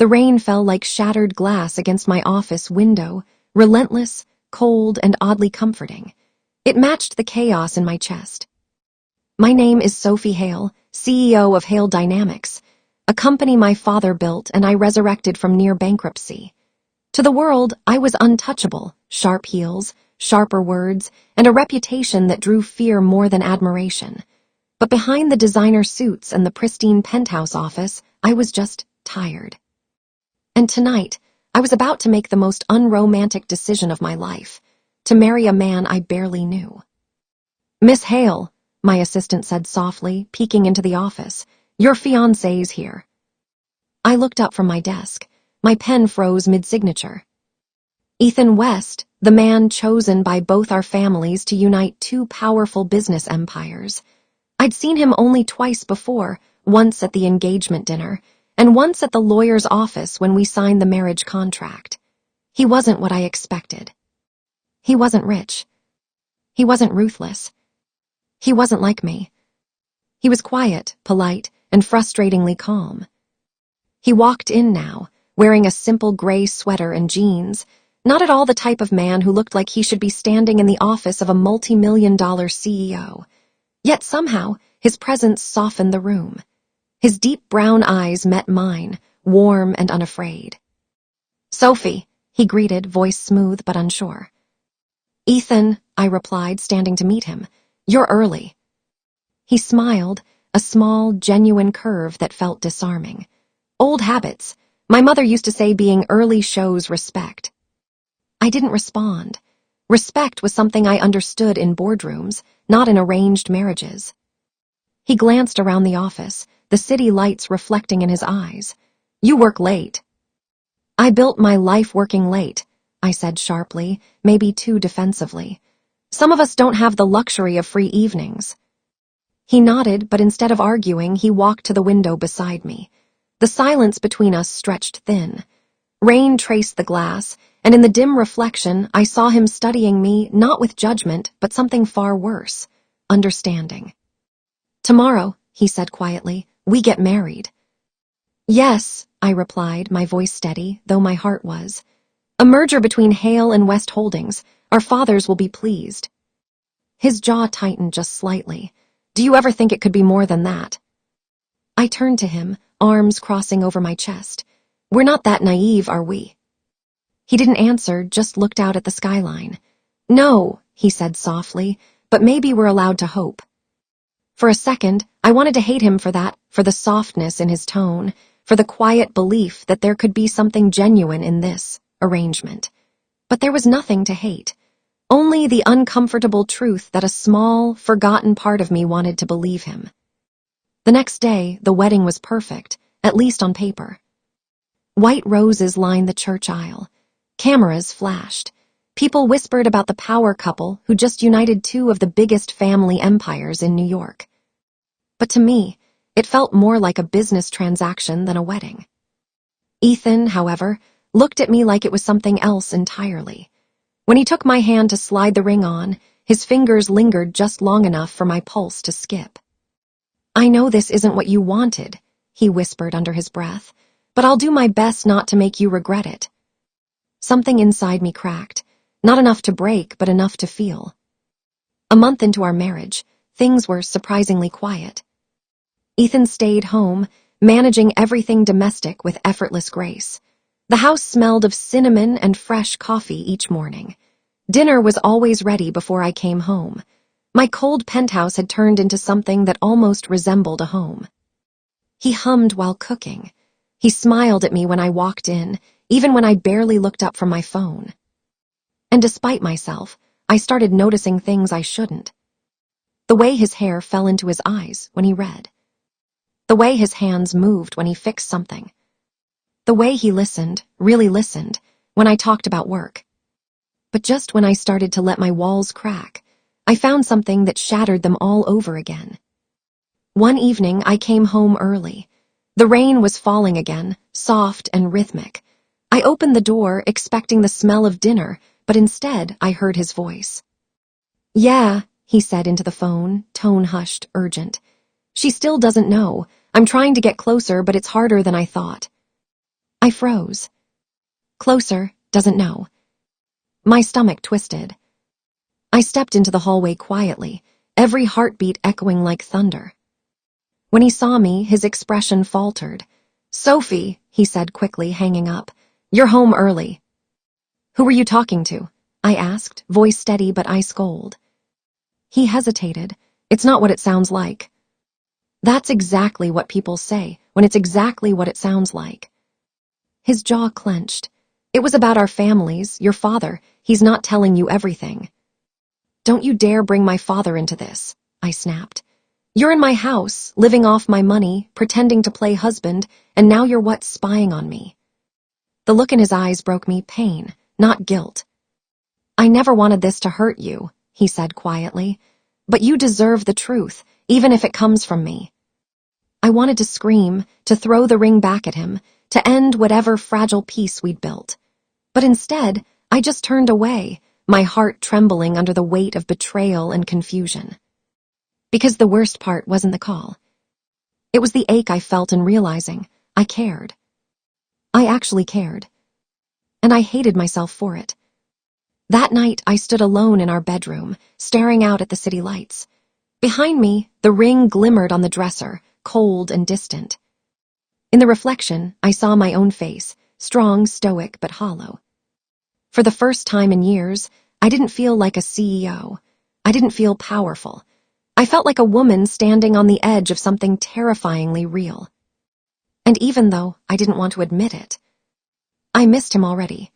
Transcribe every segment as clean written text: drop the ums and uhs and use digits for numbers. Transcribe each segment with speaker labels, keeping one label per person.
Speaker 1: The rain fell like shattered glass against my office window, relentless, cold, and oddly comforting. It matched the chaos in my chest. My name is Sophie Hale, CEO of Hale Dynamics, a company my father built and I resurrected from near bankruptcy. To the world, I was untouchable, sharp heels, sharper words, and a reputation that drew fear more than admiration. But behind the designer suits and the pristine penthouse office, I was just tired. And tonight, I was about to make the most unromantic decision of my life, to marry a man I barely knew. "Miss Hale," my assistant said softly, peeking into the office, "your fiancé's here." I looked up from my desk. My pen froze mid-signature. Ethan West, the man chosen by both our families to unite two powerful business empires. I'd seen him only twice before, once at the engagement dinner, and once at the lawyer's office when we signed the marriage contract. He wasn't what I expected. He wasn't rich. He wasn't ruthless. He wasn't like me. He was quiet, polite, and frustratingly calm. He walked in now, wearing a simple gray sweater and jeans, not at all the type of man who looked like he should be standing in the office of a multi-million-dollar CEO. Yet somehow, his presence softened the room. His deep brown eyes met mine, warm and unafraid. "Sophie," he greeted, voice smooth but unsure. "Ethan," I replied, standing to meet him. "You're early." He smiled, a small, genuine curve that felt disarming. Old habits. My mother used to say being early shows respect. I didn't respond. Respect was something I understood in boardrooms, not in arranged marriages. He glanced around the office, the city lights reflecting in his eyes. "You work late." "I built my life working late," I said sharply, maybe too defensively. "Some of us don't have the luxury of free evenings." He nodded, but instead of arguing, he walked to the window beside me. The silence between us stretched thin. Rain traced the glass, and in the dim reflection, I saw him studying me, not with judgment, but something far worse, understanding. "Tomorrow," he said quietly, "we get married." "Yes," I replied, my voice steady, though my heart was. "A merger between Hale and West Holdings. Our fathers will be pleased." His jaw tightened just slightly. "Do you ever think it could be more than that?" I turned to him, arms crossing over my chest. "We're not that naive, are we?" He didn't answer, just looked out at the skyline. "No," he said softly, "but maybe we're allowed to hope." For a second, I wanted to hate him for that, for the softness in his tone, for the quiet belief that there could be something genuine in this arrangement. But there was nothing to hate, only the uncomfortable truth that a small, forgotten part of me wanted to believe him. The next day, the wedding was perfect, at least on paper. White roses lined the church aisle. Cameras flashed. People whispered about the power couple who just united two of the biggest family empires in New York. But to me, it felt more like a business transaction than a wedding. Ethan, however, looked at me like it was something else entirely. When he took my hand to slide the ring on, his fingers lingered just long enough for my pulse to skip. "I know this isn't what you wanted," he whispered under his breath, "but I'll do my best not to make you regret it." Something inside me cracked, not enough to break, but enough to feel. A month into our marriage, things were surprisingly quiet. Ethan stayed home, managing everything domestic with effortless grace. The house smelled of cinnamon and fresh coffee each morning. Dinner was always ready before I came home. My cold penthouse had turned into something that almost resembled a home. He hummed while cooking. He smiled at me when I walked in, even when I barely looked up from my phone. And despite myself, I started noticing things I shouldn't. The way his hair fell into his eyes when he read. The way his hands moved when he fixed something. The way he listened, really listened, when I talked about work. But just when I started to let my walls crack, I found something that shattered them all over again. One evening, I came home early. The rain was falling again, soft and rhythmic. I opened the door, expecting the smell of dinner, but instead I heard his voice. "Yeah," he said into the phone, tone hushed, urgent. "She still doesn't know. I'm trying to get closer, but it's harder than I thought." I froze. Closer, doesn't know. My stomach twisted. I stepped into the hallway quietly, every heartbeat echoing like thunder. When he saw me, his expression faltered. "Sophie," he said quickly, hanging up. "You're home early." "Who were you talking to?" I asked, voice steady but ice cold. He hesitated. "It's not what it sounds like." That's exactly what people say, when it's exactly what it sounds like. His jaw clenched. "It was about our families, your father. He's not telling you everything." "Don't you dare bring my father into this," I snapped. "You're in my house, living off my money, pretending to play husband, and now you're what, spying on me?" The look in his eyes broke me, pain, not guilt. "I never wanted this to hurt you," he said quietly, "but you deserve the truth, even if it comes from me." I wanted to scream, to throw the ring back at him, to end whatever fragile peace we'd built. But instead, I just turned away, my heart trembling under the weight of betrayal and confusion. Because the worst part wasn't the call. It was the ache I felt in realizing I cared. I actually cared. And I hated myself for it. That night, I stood alone in our bedroom, staring out at the city lights. Behind me, the ring glimmered on the dresser, cold and distant. In the reflection, I saw my own face, strong, stoic, but hollow. For the first time in years, I didn't feel like a CEO. I didn't feel powerful. I felt like a woman standing on the edge of something terrifyingly real. And even though I didn't want to admit it, I missed him already.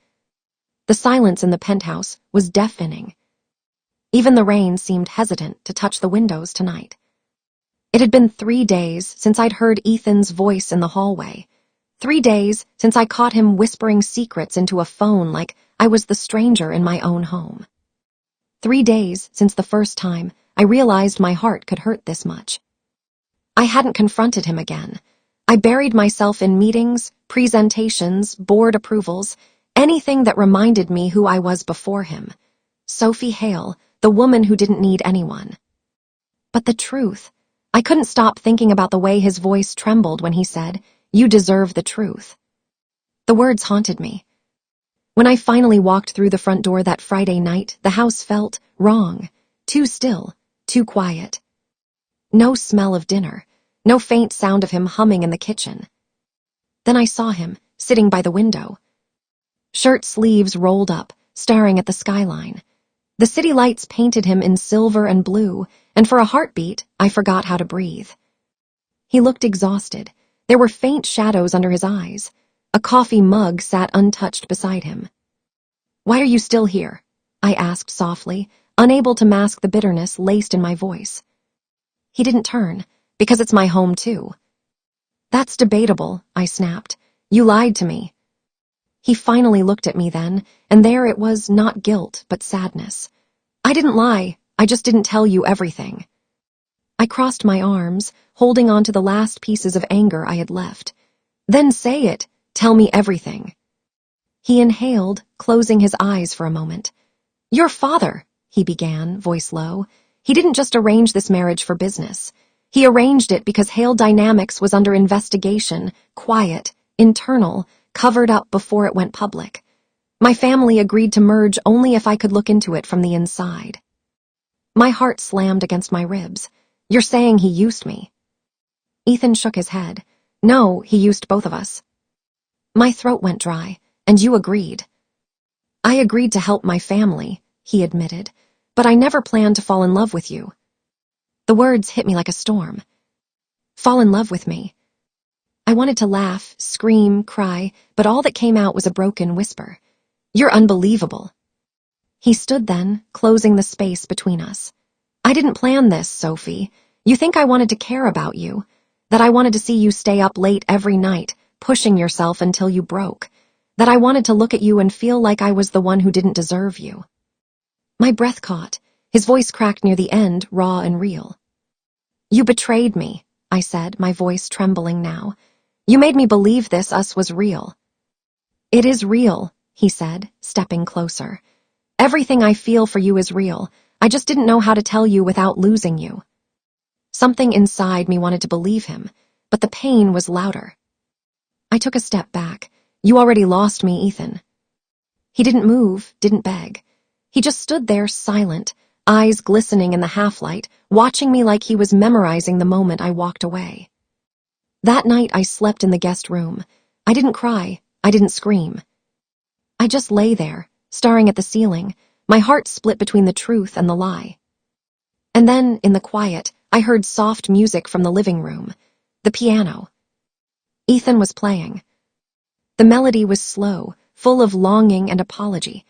Speaker 1: The silence in the penthouse was deafening. Even the rain seemed hesitant to touch the windows tonight. It had been 3 days since I'd heard Ethan's voice in the hallway. 3 days since I caught him whispering secrets into a phone like I was the stranger in my own home. 3 days since the first time I realized my heart could hurt this much. I hadn't confronted him again. I buried myself in meetings, presentations, board approvals, anything that reminded me who I was before him. Sophie Hale, the woman who didn't need anyone. But the truth, I couldn't stop thinking about the way his voice trembled when he said, "You deserve the truth." The words haunted me. When I finally walked through the front door that Friday night, the house felt wrong, too still, too quiet. No smell of dinner, no faint sound of him humming in the kitchen. Then I saw him, sitting by the window. Shirt sleeves rolled up, staring at the skyline. The city lights painted him in silver and blue, and for a heartbeat, I forgot how to breathe. He looked exhausted. There were faint shadows under his eyes. A coffee mug sat untouched beside him. "Why are you still here?" I asked softly, unable to mask the bitterness laced in my voice. He didn't turn, "Because it's my home too." "That's debatable," I snapped. "You lied to me." He finally looked at me then, and there it was, not guilt, but sadness. "I didn't lie, I just didn't tell you everything." I crossed my arms, holding on to the last pieces of anger I had left. "Then say it, tell me everything." He inhaled, closing his eyes for a moment. "Your father," he began, voice low. "He didn't just arrange this marriage for business. He arranged it because Hale Dynamics was under investigation, quiet, internal, covered up before it went public. My family agreed to merge only if I could look into it from the inside." My heart slammed against my ribs. "You're saying he used me?" Ethan shook his head. "No, he used both of us." My throat went dry, and you agreed. "I agreed to help my family," he admitted, "but I never planned to fall in love with you." The words hit me like a storm. Fall in love with me. I wanted to laugh, scream, cry, but all that came out was a broken whisper. "You're unbelievable." He stood then, closing the space between us. "I didn't plan this, Sophie. You think I wanted to care about you, that I wanted to see you stay up late every night, pushing yourself until you broke, that I wanted to look at you and feel like I was the one who didn't deserve you." My breath caught. His voice cracked near the end, raw and real. "You betrayed me," I said, my voice trembling now. "You made me believe this us was real." "It is real," he said, stepping closer. "Everything I feel for you is real. I just didn't know how to tell you without losing you." Something inside me wanted to believe him, but the pain was louder. I took a step back. "You already lost me, Ethan." He didn't move, didn't beg. He just stood there silent, eyes glistening in the half-light, watching me like he was memorizing the moment I walked away. That night I slept in the guest room. I didn't cry, I didn't scream. I just lay there, staring at the ceiling, my heart split between the truth and the lie. And then, in the quiet, I heard soft music from the living room, the piano. Ethan was playing. The melody was slow, full of longing and apology.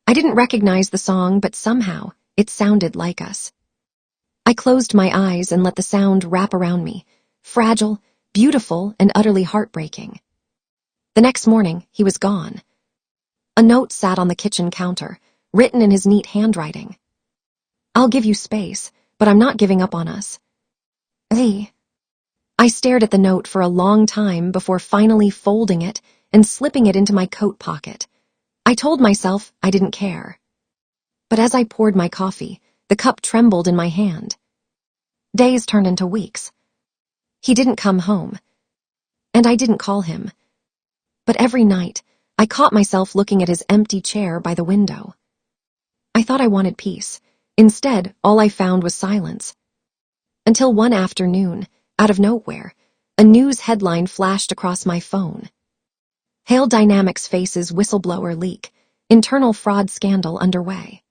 Speaker 1: I didn't recognize the song, but somehow it sounded like us. I closed my eyes and let the sound wrap around me, fragile, beautiful, and utterly heartbreaking. The next morning, he was gone. A note sat on the kitchen counter, written in his neat handwriting. "I'll give you space, but I'm not giving up on us." Hey. I stared at the note for a long time before finally folding it and slipping it into my coat pocket. I told myself I didn't care. But as I poured my coffee, the cup trembled in my hand. Days turned into weeks. He didn't come home, and I didn't call him. But every night, I caught myself looking at his empty chair by the window. I thought I wanted peace. Instead, all I found was silence. Until one afternoon, out of nowhere, a news headline flashed across my phone. Hale Dynamics faces whistleblower leak. Internal fraud scandal underway.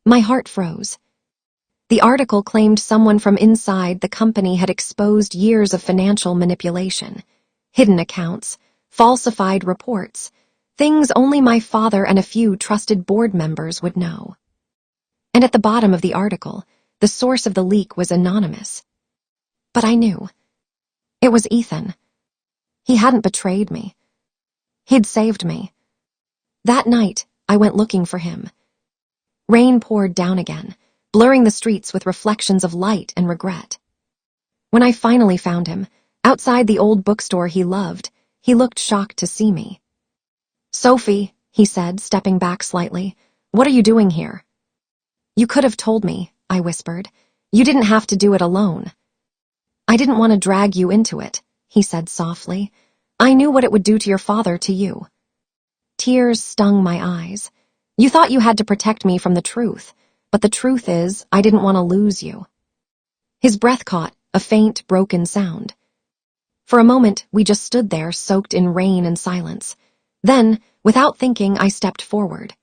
Speaker 1: My heart froze. The article claimed someone from inside the company had exposed years of financial manipulation, hidden accounts, falsified reports, things only my father and a few trusted board members would know. And at the bottom of the article, the source of the leak was anonymous. But I knew. It was Ethan. He hadn't betrayed me. He'd saved me. That night, I went looking for him. Rain poured down again, blurring the streets with reflections of light and regret. When I finally found him, outside the old bookstore he loved, he looked shocked to see me. "Sophie," he said, stepping back slightly, "what are you doing here?" "You could have told me," I whispered. "You didn't have to do it alone." "I didn't want to drag you into it," he said softly. "I knew what it would do to your father, to you." Tears stung my eyes. "You thought you had to protect me from the truth, but the truth is, I didn't want to lose you." His breath caught, a faint, broken sound. For a moment, we just stood there, soaked in rain and silence. Then, without thinking, I stepped forward.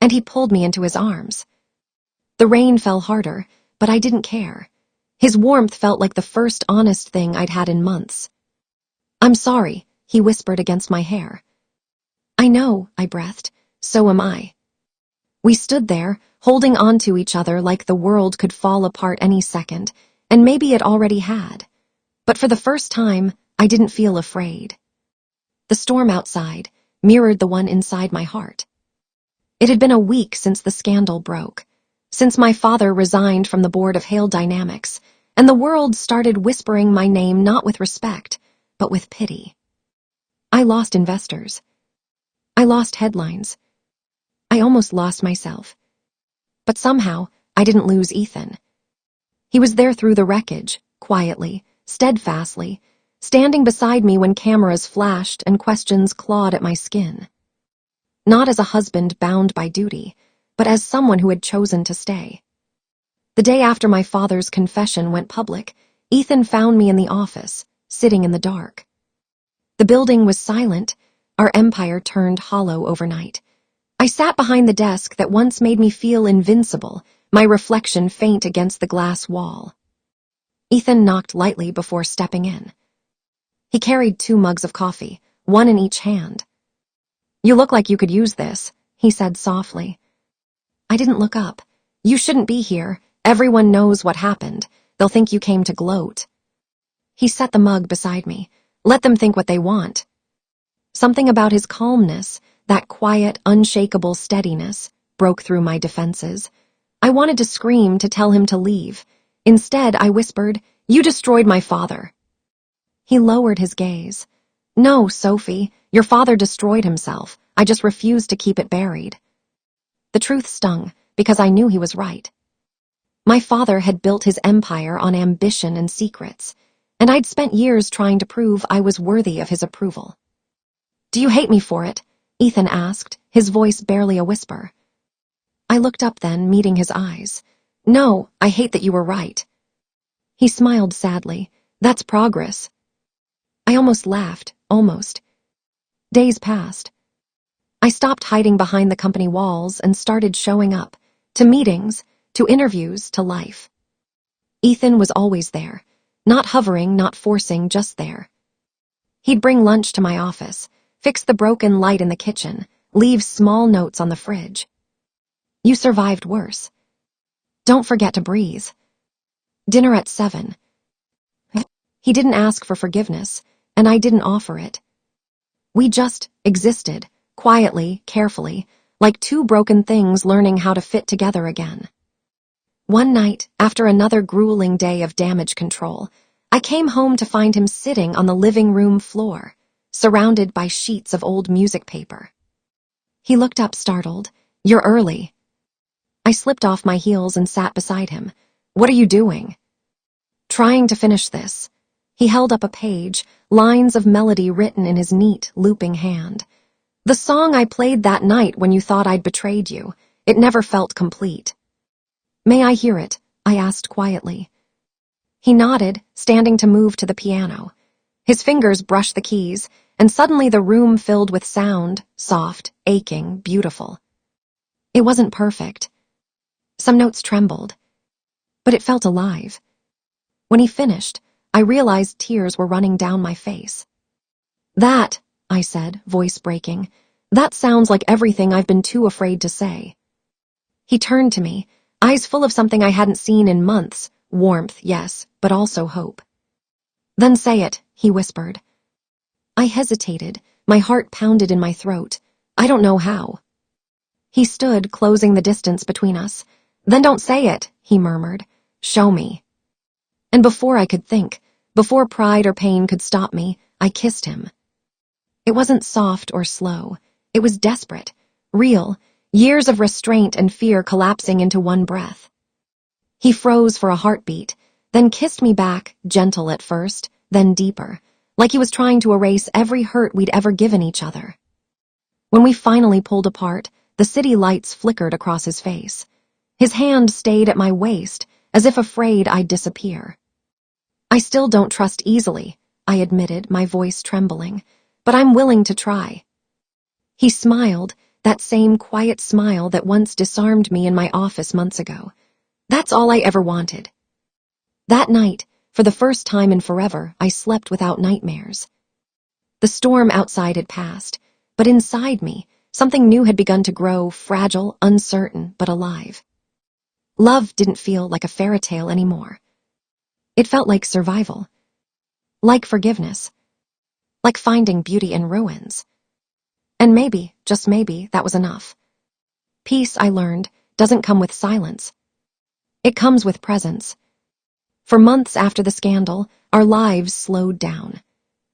Speaker 1: And he pulled me into his arms. The rain fell harder, but I didn't care. His warmth felt like the first honest thing I'd had in months. "I'm sorry," he whispered against my hair. "I know," I breathed. "So am I." We stood there, holding on to each other like the world could fall apart any second, and maybe it already had. But for the first time, I didn't feel afraid. The storm outside mirrored the one inside my heart. It had been a week since the scandal broke, since my father resigned from the board of Hale Dynamics, and the world started whispering my name not with respect, but with pity. I lost investors. I lost headlines. I almost lost myself. But somehow, I didn't lose Ethan. He was there through the wreckage, quietly, steadfastly, standing beside me when cameras flashed and questions clawed at my skin. Not as a husband bound by duty, but as someone who had chosen to stay. The day after my father's confession went public, Ethan found me in the office, sitting in the dark. The building was silent, our empire turned hollow overnight. I sat behind the desk that once made me feel invincible, my reflection faint against the glass wall. Ethan knocked lightly before stepping in. He carried 2 mugs of coffee, one in each hand. "You look like you could use this," he said softly. I didn't look up. "You shouldn't be here. Everyone knows what happened. They'll think you came to gloat." He set the mug beside me. "Let them think what they want." Something about his calmness, that quiet, unshakable steadiness, broke through my defenses. I wanted to scream, to tell him to leave. Instead, I whispered, "You destroyed my father." He lowered his gaze. "No, Sophie, your father destroyed himself. I just refused to keep it buried." The truth stung, because I knew he was right. My father had built his empire on ambition and secrets, and I'd spent years trying to prove I was worthy of his approval. "Do you hate me for it?" Ethan asked, his voice barely a whisper. I looked up then, meeting his eyes. "No, I hate that you were right." He smiled sadly. "That's progress." I almost laughed, almost. Days passed. I stopped hiding behind the company walls and started showing up, to meetings, to interviews, to life. Ethan was always there, not hovering, not forcing, just there. He'd bring lunch to my office, fix the broken light in the kitchen, leave small notes on the fridge. "You survived worse. Don't forget to breathe. Dinner at 7. He didn't ask for forgiveness, and I didn't offer it. We just existed, quietly, carefully, like two broken things learning how to fit together again. One night, after another grueling day of damage control, I came home to find him sitting on the living room floor, surrounded by sheets of old music paper. He looked up startled. "You're early." I slipped off my heels and sat beside him. "What are you doing?" "Trying to finish this." He held up a page, lines of melody written in his neat, looping hand. "The song I played that night when you thought I'd betrayed you. It never felt complete." "May I hear it?" I asked quietly. He nodded, standing to move to the piano. His fingers brushed the keys, and suddenly the room filled with sound, soft, aching, beautiful. It wasn't perfect. Some notes trembled, but it felt alive. When he finished, I realized tears were running down my face. "That," I said, voice breaking, "that sounds like everything I've been too afraid to say." He turned to me, eyes full of something I hadn't seen in months, warmth, yes, but also hope. "Then say it," he whispered. I hesitated, my heart pounded in my throat. I don't know how. He stood, closing the distance between us. "Then don't say it," he murmured. "Show me." And before I could think, before pride or pain could stop me, I kissed him. It wasn't soft or slow. It was desperate, real, years of restraint and fear collapsing into one breath. He froze for a heartbeat, then kissed me back, gentle at first, then deeper, like he was trying to erase every hurt we'd ever given each other. When we finally pulled apart, the city lights flickered across his face. His hand stayed at my waist, as if afraid I'd disappear. "I still don't trust easily," I admitted, my voice trembling, "but I'm willing to try." He smiled, that same quiet smile that once disarmed me in my office months ago. That's all I ever wanted. That night, for the first time in forever, I slept without nightmares. The storm outside had passed, but inside me, something new had begun to grow, fragile, uncertain, but alive. Love didn't feel like a fairy tale anymore. It felt like survival, like forgiveness, like finding beauty in ruins. And maybe, just maybe, that was enough. Peace, I learned, doesn't come with silence. It comes with presence. For months after the scandal, our lives slowed down.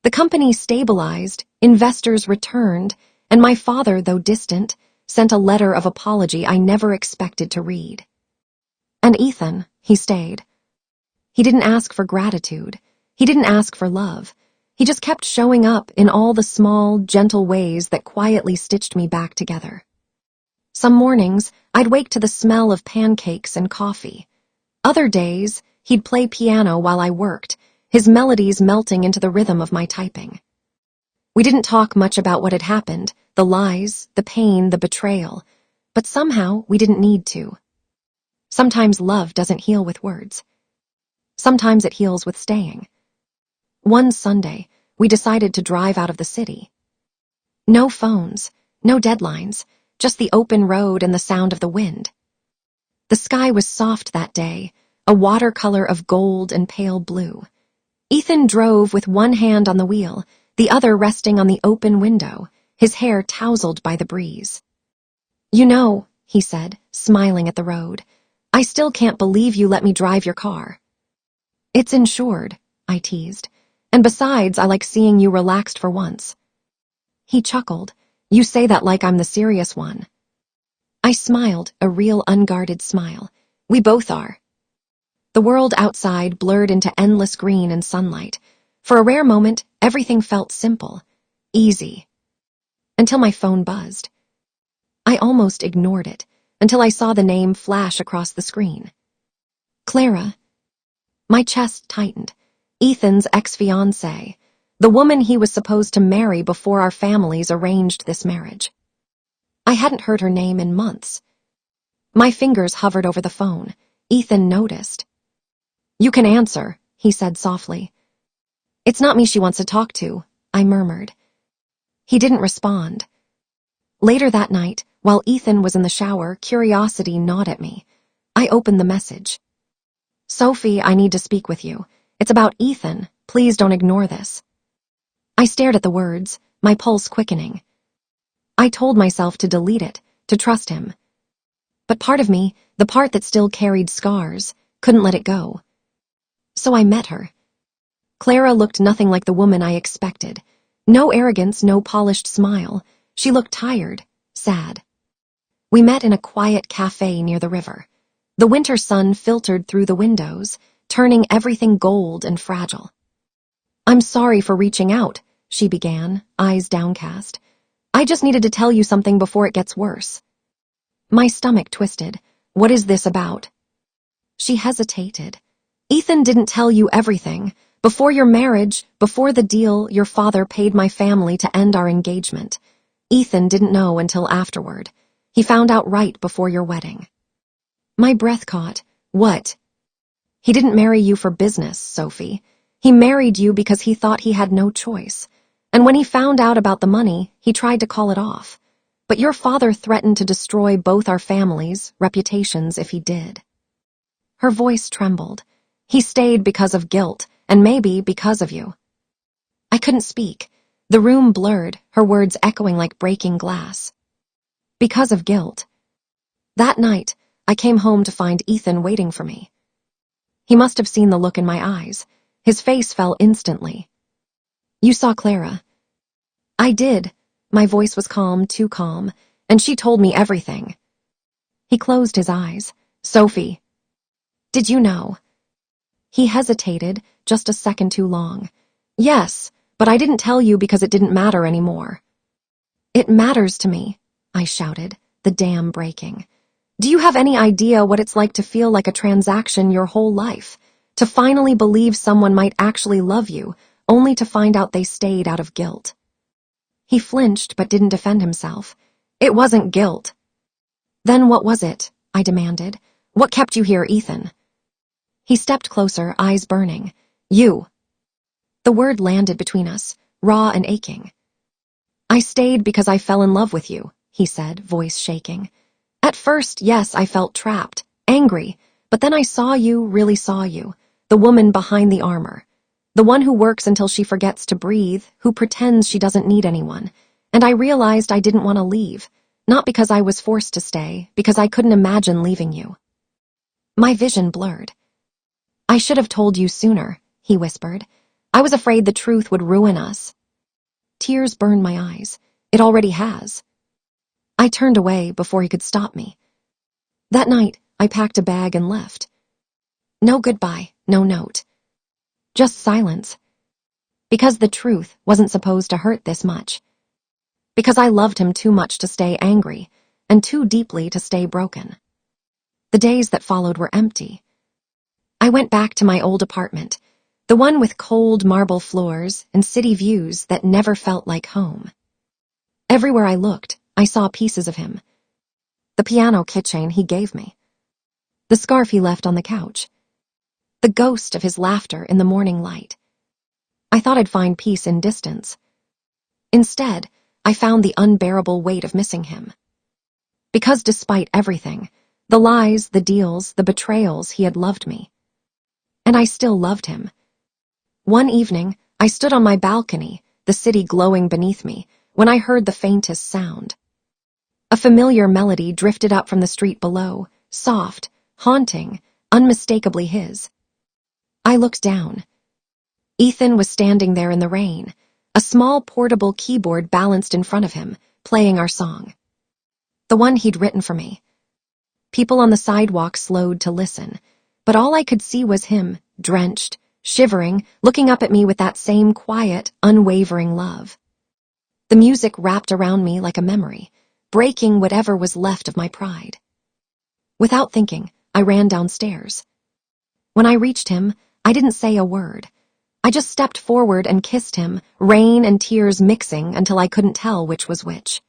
Speaker 1: The company stabilized, investors returned, and my father, though distant, sent a letter of apology I never expected to read. And Ethan, he stayed. He didn't ask for gratitude. He didn't ask for love. He just kept showing up in all the small, gentle ways that quietly stitched me back together. Some mornings, I'd wake to the smell of pancakes and coffee. Other days, he'd play piano while I worked, his melodies melting into the rhythm of my typing. We didn't talk much about what had happened, the lies, the pain, the betrayal, but somehow we didn't need to. Sometimes love doesn't heal with words. Sometimes it heals with staying. One Sunday, we decided to drive out of the city. No phones, no deadlines, just the open road and the sound of the wind. The sky was soft that day, a watercolor of gold and pale blue. Ethan drove with one hand on the wheel, the other resting on the open window, his hair tousled by the breeze. "You know," he said, smiling at the road, "I still can't believe you let me drive your car." "It's insured," I teased, "and besides, I like seeing you relaxed for once." He chuckled. "You say that like I'm the serious one." I smiled, a real unguarded smile. "We both are." The world outside blurred into endless green and sunlight. For a rare moment, everything felt simple, easy. until my phone buzzed. I almost ignored it, until I saw the name flash across the screen. Clara. My chest tightened. Ethan's ex-fiancée, the woman he was supposed to marry before our families arranged this marriage. I hadn't heard her name in months. My fingers hovered over the phone. Ethan noticed. "You can answer," he said softly. "It's not me she wants to talk to," I murmured. He didn't respond. Later that night, while Ethan was in the shower, curiosity gnawed at me. I opened the message. "Sophie, I need to speak with you. It's about Ethan. Please don't ignore this." I stared at the words, my pulse quickening. I told myself to delete it, to trust him. But part of me, the part that still carried scars, couldn't let it go. So I met her. Clara looked nothing like the woman I expected. No arrogance, no polished smile. She looked tired, sad. We met in a quiet cafe near the river. The winter sun filtered through the windows, turning everything gold and fragile. "I'm sorry for reaching out," she began, eyes downcast. "I just needed to tell you something before it gets worse." My stomach twisted. "What is this about?" She hesitated. "Ethan didn't tell you everything. Before your marriage, before the deal, your father paid my family to end our engagement. Ethan didn't know until afterward. He found out right before your wedding." My breath caught. "What?" "He didn't marry you for business, Sophie. He married you because he thought he had no choice. And when he found out about the money, he tried to call it off. But your father threatened to destroy both our families' reputations if he did." Her voice trembled. "He stayed because of guilt, and maybe because of you." I couldn't speak. The room blurred, her words echoing like breaking glass. Because of guilt. That night, I came home to find Ethan waiting for me. He must have seen the look in my eyes. His face fell instantly. "You saw Clara." "I did." My voice was calm, too calm, and she told me everything. He closed his eyes. "Sophie, did you know?" He hesitated, just a second too long. "Yes, but I didn't tell you because it didn't matter anymore." "It matters to me," I shouted, the dam breaking. "Do you have any idea what it's like to feel like a transaction your whole life? To finally believe someone might actually love you, only to find out they stayed out of guilt?" He flinched but didn't defend himself. "It wasn't guilt." "Then what was it?" I demanded. "What kept you here, Ethan?" He stepped closer, eyes burning. "You." The word landed between us, raw and aching. "I stayed because I fell in love with you," he said, voice shaking. "At first, yes, I felt trapped, angry, but then I saw you, really saw you, the woman behind the armor. The one who works until she forgets to breathe, who pretends she doesn't need anyone. And I realized I didn't want to leave, not because I was forced to stay, because I couldn't imagine leaving you." My vision blurred. "I should have told you sooner," he whispered. "I was afraid the truth would ruin us." Tears burned my eyes. It already has. I turned away before he could stop me. That night, I packed a bag and left. No goodbye, no note. Just silence. Because the truth wasn't supposed to hurt this much. Because I loved him too much to stay angry, and too deeply to stay broken. The days that followed were empty. I went back to my old apartment, the one with cold marble floors and city views that never felt like home. Everywhere I looked, I saw pieces of him. The piano keychain he gave me. The scarf he left on the couch. The ghost of his laughter in the morning light. I thought I'd find peace in distance. Instead, I found the unbearable weight of missing him. Because despite everything, the lies, the deals, the betrayals, he had loved me. And I still loved him. One evening, I stood on my balcony, the city glowing beneath me, when I heard the faintest sound. A familiar melody drifted up from the street below, soft, haunting, unmistakably his. I looked down. Ethan was standing there in the rain, a small portable keyboard balanced in front of him, playing our song. The one he'd written for me. People on the sidewalk slowed to listen, but all I could see was him, drenched, shivering, looking up at me with that same quiet, unwavering love. The music wrapped around me like a memory, breaking whatever was left of my pride. Without thinking, I ran downstairs. When I reached him, I didn't say a word. I just stepped forward and kissed him, rain and tears mixing until I couldn't tell which was which.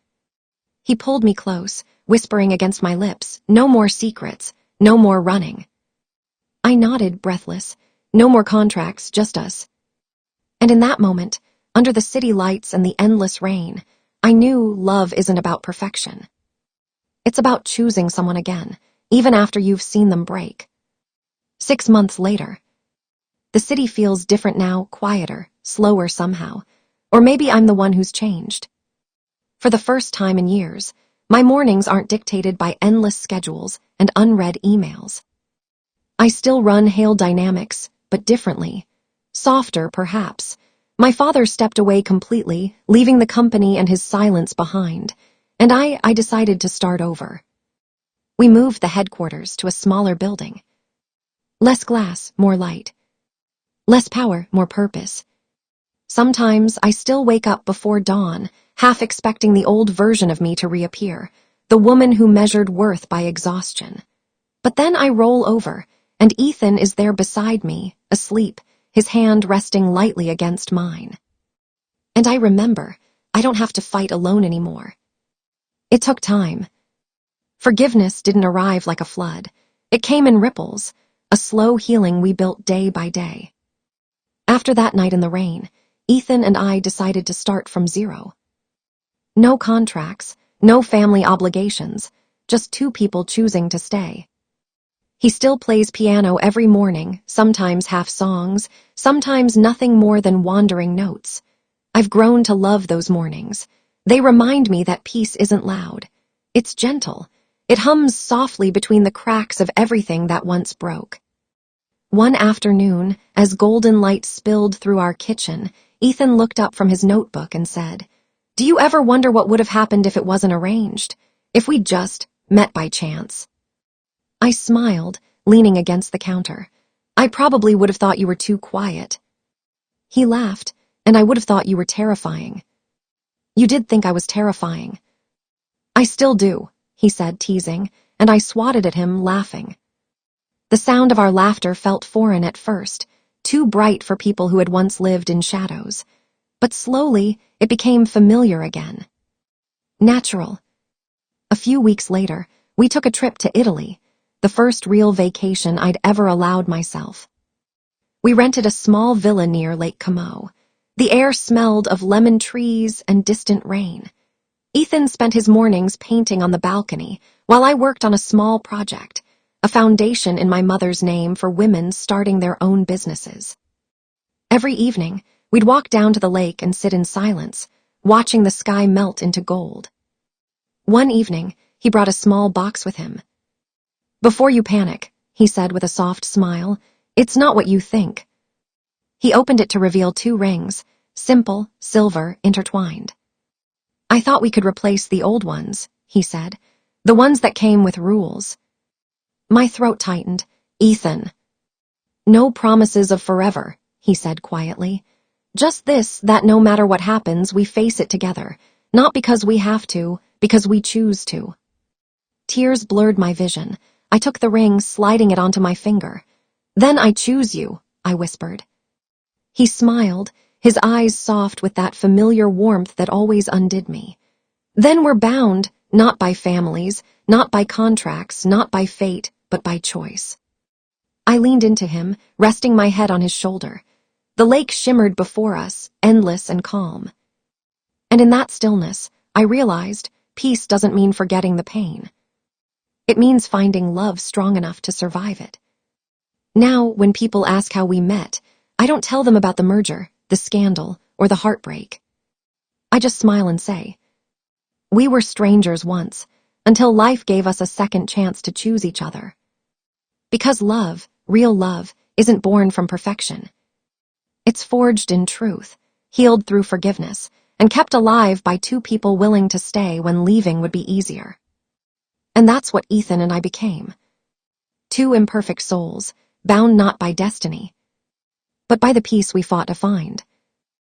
Speaker 1: He pulled me close, whispering against my lips, "No more secrets, no more running." I nodded, breathless. No more contracts, just us. And in that moment, under the city lights and the endless rain, I knew love isn't about perfection. It's about choosing someone again, even after you've seen them break. 6 months later, the city feels different now, quieter, slower somehow. Or maybe I'm the one who's changed. For the first time in years, my mornings aren't dictated by endless schedules and unread emails. I still run Hale Dynamics, but differently. Softer, perhaps. My father stepped away completely, leaving the company and his silence behind, and I decided to start over. We moved the headquarters to a smaller building. Less glass, more light. Less power, more purpose. Sometimes I still wake up before dawn, half expecting the old version of me to reappear, the woman who measured worth by exhaustion. But then I roll over, and Ethan is there beside me, asleep, his hand resting lightly against mine. And I remember, I don't have to fight alone anymore. It took time. Forgiveness didn't arrive like a flood. It came in ripples, a slow healing we built day by day. After that night in the rain, Ethan and I decided to start from zero. No contracts, no family obligations, just two people choosing to stay. He still plays piano every morning, sometimes half songs, sometimes nothing more than wandering notes. I've grown to love those mornings. They remind me that peace isn't loud. It's gentle. It hums softly between the cracks of everything that once broke. One afternoon, as golden light spilled through our kitchen, Ethan looked up from his notebook and said, "Do you ever wonder what would have happened if it wasn't arranged? If we'd just met by chance?" I smiled, leaning against the counter. "I probably would have thought you were too quiet." He laughed, "And I would have thought you were terrifying." "You did think I was terrifying." "I still do," he said, teasing, and I swatted at him, laughing. The sound of our laughter felt foreign at first, too bright for people who had once lived in shadows. But slowly, it became familiar again. Natural. A few weeks later, we took a trip to Italy, the first real vacation I'd ever allowed myself. We rented a small villa near Lake Como. The air smelled of lemon trees and distant rain. Ethan spent his mornings painting on the balcony, while I worked on a small project, a foundation in my mother's name for women starting their own businesses. Every evening, we'd walk down to the lake and sit in silence, watching the sky melt into gold. One evening, he brought a small box with him. "Before you panic," he said with a soft smile, "it's not what you think." He opened it to reveal 2 rings, simple, silver, intertwined. "I thought we could replace the old ones," he said, "the ones that came with rules." My throat tightened. "Ethan." "No promises of forever," he said quietly. "Just this, that no matter what happens, we face it together, not because we have to, because we choose to." Tears blurred my vision. I took the ring, sliding it onto my finger. "Then I choose you," I whispered. He smiled, his eyes soft with that familiar warmth that always undid me. "Then we're bound, not by families, not by contracts, not by fate, but by choice." I leaned into him, resting my head on his shoulder. The lake shimmered before us, endless and calm. And in that stillness, I realized peace doesn't mean forgetting the pain. It means finding love strong enough to survive it. Now, when people ask how we met, I don't tell them about the merger, the scandal, or the heartbreak. I just smile and say, "We were strangers once, until life gave us a second chance to choose each other." Because love, real love, isn't born from perfection. It's forged in truth, healed through forgiveness, and kept alive by 2 people willing to stay when leaving would be easier. And that's what Ethan and I became. 2 imperfect souls, bound not by destiny, but by the peace we fought to find.